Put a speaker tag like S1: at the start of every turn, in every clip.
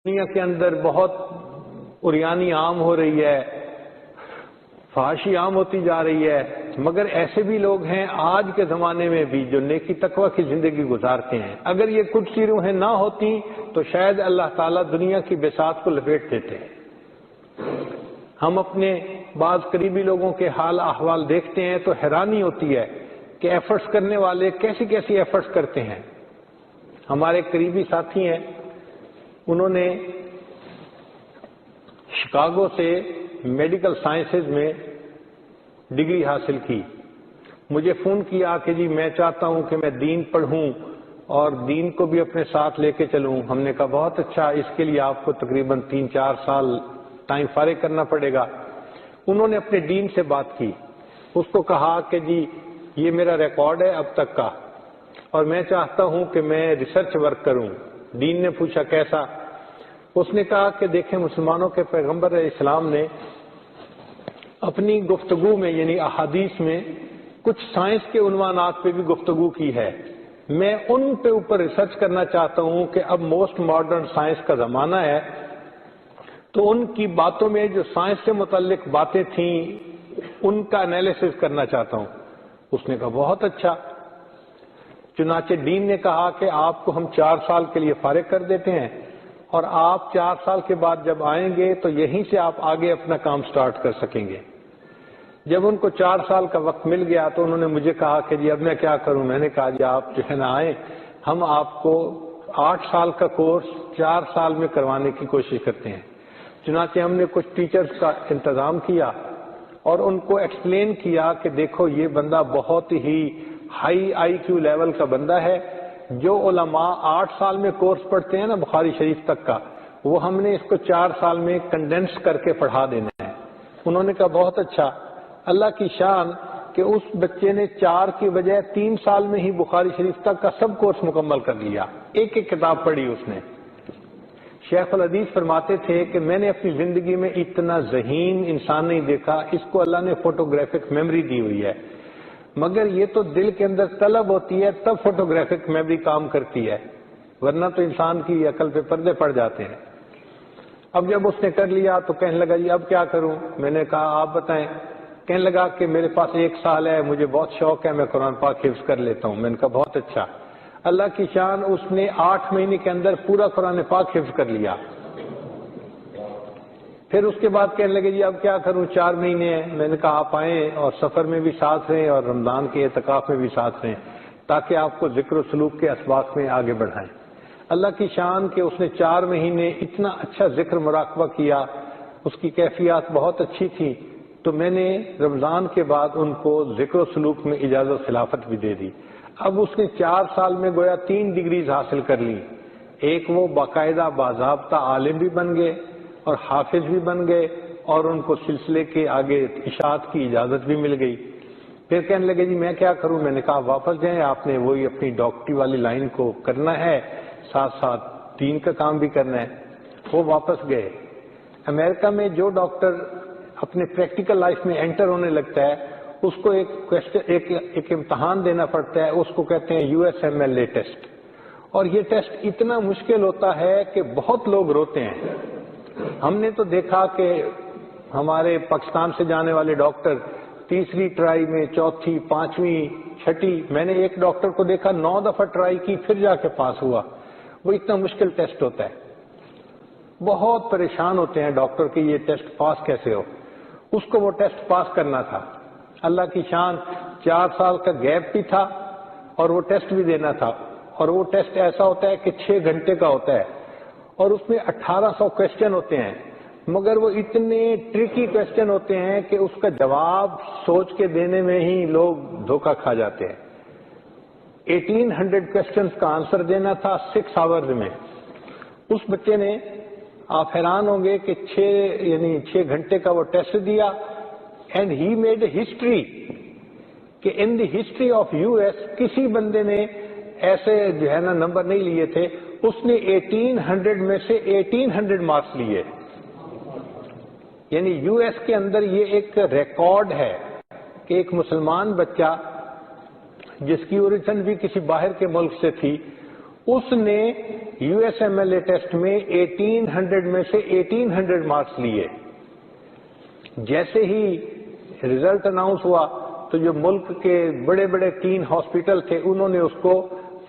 S1: دنیا کے اندر بہت عریانی عام ہو رہی ہے، فحاشی عام ہوتی جا رہی ہے، مگر ایسے بھی لوگ ہیں آج کے زمانے میں بھی جو نیکی تقوی کی زندگی گزارتے ہیں۔ اگر یہ کچھ چیزیں نہ ہوتی تو شاید اللہ تعالیٰ دنیا کی بساط کو لپیٹ دیتے ہیں۔ ہم اپنے بعض قریبی لوگوں کے حال احوال دیکھتے ہیں تو حیرانی ہوتی ہے کہ ایفرٹس کرنے والے کیسی کیسی ایفرٹس کرتے ہیں۔ ہمارے قریبی ساتھی ہیں، انہوں نے شکاگو سے میڈیکل سائنسز میں ڈگری حاصل کی، مجھے فون کیا کہ جی میں چاہتا ہوں کہ میں دین پڑھوں اور دین کو بھی اپنے ساتھ لے کے چلوں۔ ہم نے کہا بہت اچھا، اس کے لیے آپ کو تقریباً 3-4 سال ٹائم فارغ کرنا پڑے گا۔ انہوں نے اپنے ڈین سے بات کی، اس کو کہا کہ جی یہ میرا ریکارڈ ہے اب تک کا اور میں چاہتا ہوں کہ میں ریسرچ ورک کروں۔ ڈین نے پوچھا کیسا؟ اس نے کہا کہ دیکھیں مسلمانوں کے پیغمبر علیہ السلام نے اپنی گفتگو میں یعنی احادیث میں کچھ سائنس کے عنوانات پہ بھی گفتگو کی ہے، میں ان پہ اوپر ریسرچ کرنا چاہتا ہوں کہ اب موسٹ ماڈرن سائنس کا زمانہ ہے تو ان کی باتوں میں جو سائنس سے متعلق باتیں تھیں ان کا انالیسس کرنا چاہتا ہوں۔ اس نے کہا بہت اچھا۔ چنانچہ ڈین نے کہا کہ آپ کو ہم 4 سال کے لیے فارغ کر دیتے ہیں اور آپ 4 سال کے بعد جب آئیں گے تو یہیں سے آپ آگے اپنا کام سٹارٹ کر سکیں گے۔ جب ان کو 4 سال کا وقت مل گیا تو انہوں نے مجھے کہا کہ جی اب میں کیا کروں؟ میں نے کہا جی آپ جو ہے نا آئیں، ہم آپ کو 8 سال کا کورس 4 سال میں کروانے کی کوشش کرتے ہیں۔ چنانچہ ہم نے کچھ ٹیچرز کا انتظام کیا اور ان کو ایکسپلین کیا کہ دیکھو یہ بندہ بہت ہی ہائی آئی کیو لیول کا بندہ ہے، جو علماء 8 سال میں کورس پڑھتے ہیں نا بخاری شریف تک کا، وہ ہم نے اس کو 4 سال میں کنڈینس کر کے پڑھا دینا ہے۔ انہوں نے کہا بہت اچھا۔ اللہ کی شان کہ اس بچے نے 4 کی بجائے 3 سال میں ہی بخاری شریف تک کا سب کورس مکمل کر لیا، ایک ایک کتاب پڑھی اس نے۔ شیخ الحدیث فرماتے تھے کہ میں نے اپنی زندگی میں اتنا ذہین انسان نہیں دیکھا، اس کو اللہ نے فوٹوگرافک میموری دی ہوئی ہے، مگر یہ تو دل کے اندر طلب ہوتی ہے تب فوٹوگرافک میموری کام کرتی ہے، ورنہ تو انسان کی عقل پہ پردے پڑ جاتے ہیں۔ اب جب اس نے کر لیا تو کہنے لگا جی اب کیا کروں؟ میں نے کہا آپ بتائیں۔ کہنے لگا کہ میرے پاس 1 سال ہے، مجھے بہت شوق ہے، میں قرآن پاک حفظ کر لیتا ہوں۔ میں نے کہا بہت اچھا۔ اللہ کی شان اس نے 8 مہینے کے اندر پورا قرآن پاک حفظ کر لیا۔ پھر اس کے بعد کہنے لگے جی اب کیا کروں؟ 4 مہینے ہیں۔ میں نے کہا آپ آئیں اور سفر میں بھی ساتھ رہیں اور رمضان کے اعتکاف میں بھی ساتھ رہیں تاکہ آپ کو ذکر و سلوک کے اسباق میں آگے بڑھائیں۔ اللہ کی شان کہ اس نے 4 مہینے اتنا اچھا ذکر مراقبہ کیا، اس کی کیفیات بہت اچھی تھی، تو میں نے رمضان کے بعد ان کو ذکر و سلوک میں اجازت خلافت بھی دے دی۔ اب اس نے 4 سال میں گویا 3 ڈگریز حاصل کر لی، ایک وہ باقاعدہ باضابطہ عالم بھی بن گئے اور حافظ بھی بن گئے اور ان کو سلسلے کے آگے اشاعت کی اجازت بھی مل گئی۔ پھر کہنے لگے جی میں کیا کروں؟ میں نے کہا واپس جائیں، آپ نے وہی اپنی ڈاکٹری والی لائن کو کرنا ہے، ساتھ ساتھ دین کا کام بھی کرنا ہے۔ وہ واپس گئے۔ امریکہ میں جو ڈاکٹر اپنے پریکٹیکل لائف میں انٹر ہونے لگتا ہے اس کو ایک امتحان دینا پڑتا ہے، اس کو کہتے ہیں USMLE ٹیسٹ، اور یہ ٹیسٹ اتنا مشکل ہوتا ہے کہ بہت لوگ روتے ہیں۔ ہم نے تو دیکھا کہ ہمارے پاکستان سے جانے والے ڈاکٹر 3ری ٹرائی میں، 4تھی، 5ویں، 6ٹھی، میں نے ایک ڈاکٹر کو دیکھا 9 دفعہ ٹرائی کی پھر جا کے پاس ہوا۔ وہ اتنا مشکل ٹیسٹ ہوتا ہے، بہت پریشان ہوتے ہیں ڈاکٹر کہ یہ ٹیسٹ پاس کیسے ہو۔ اس کو وہ ٹیسٹ پاس کرنا تھا۔ اللہ کی شان 4 سال کا گیپ بھی تھا اور وہ ٹیسٹ بھی دینا تھا، اور وہ ٹیسٹ ایسا ہوتا ہے کہ 6 گھنٹے کا ہوتا ہے اور اس میں 1800 کویسچن ہوتے ہیں، مگر وہ اتنے ٹرکی کویسچن ہوتے ہیں کہ اس کا جواب سوچ کے دینے میں ہی لوگ دھوکہ کھا جاتے ہیں۔ 1800 کویسچنز کا آنسر دینا تھا 6 آورز میں۔ اس بچے نے، آپ حیران ہوں گے کہ 6 گھنٹے کا وہ ٹیسٹ دیا، and he made a history کہ ان دی ہسٹری آف US کسی بندے نے ایسے جو ہے نا نمبر نہیں لیے تھے۔ اس نے 1800 میں سے 1800 مارکس لیے، یعنی US کے اندر یہ ایک ریکارڈ ہے کہ ایک مسلمان بچہ جس کی اوریجن بھی کسی باہر کے ملک سے تھی، اس نے USMLA ٹیسٹ میں 1800 میں سے 1800 مارکس لیے. جیسے ہی رزلٹ اناؤنس ہوا تو جو ملک کے بڑے بڑے 3 ہاسپٹل تھے انہوں نے اس کو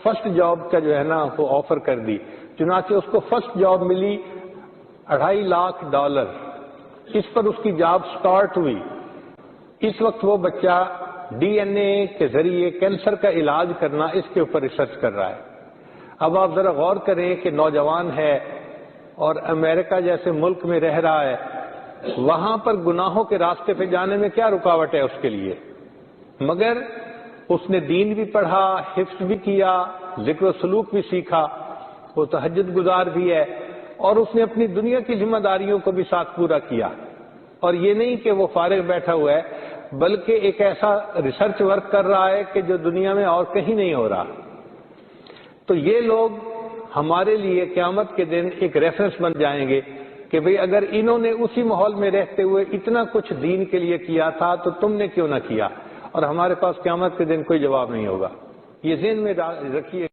S1: فرسٹ جاب کا جو ہے نا وہ آفر کر دی. چنانچہ اس کو فرسٹ جاب ملی $2.5 لاکھ. اس پر اس کی جاب سٹارٹ ہوئی. اس وقت وہ بچہ DNA کے ذریعے کینسر کا علاج کرنا اس کے اوپر ریسرچ کر رہا ہے. اب آپ ذرا غور کریں کہ نوجوان ہے اور امریکہ جیسے ملک میں رہ رہا ہے, وہاں پر گناہوں کے راستے پہ جانے میں کیا رکاوٹ ہے اس کے لیے؟ مگر اس نے دین بھی پڑھا, حفظ بھی کیا, ذکر و سلوک بھی سیکھا, وہ تہجد گزار بھی ہے, اور اس نے اپنی دنیا کی ذمہ داریوں کو بھی ساتھ پورا کیا. اور یہ نہیں کہ وہ فارغ بیٹھا ہوا ہے, بلکہ ایک ایسا ریسرچ ورک کر رہا ہے کہ جو دنیا میں اور کہیں نہیں ہو رہا. تو یہ لوگ ہمارے لیے قیامت کے دن ایک ریفرنس بن جائیں گے کہ بھئی اگر انہوں نے اسی ماحول میں رہتے ہوئے اتنا کچھ دین کے لیے کیا تھا تو تم نے کیوں نہ کیا. اور ہمارے پاس قیامت کے دن کوئی جواب نہیں ہوگا. یہ ذہن میں رکھیے.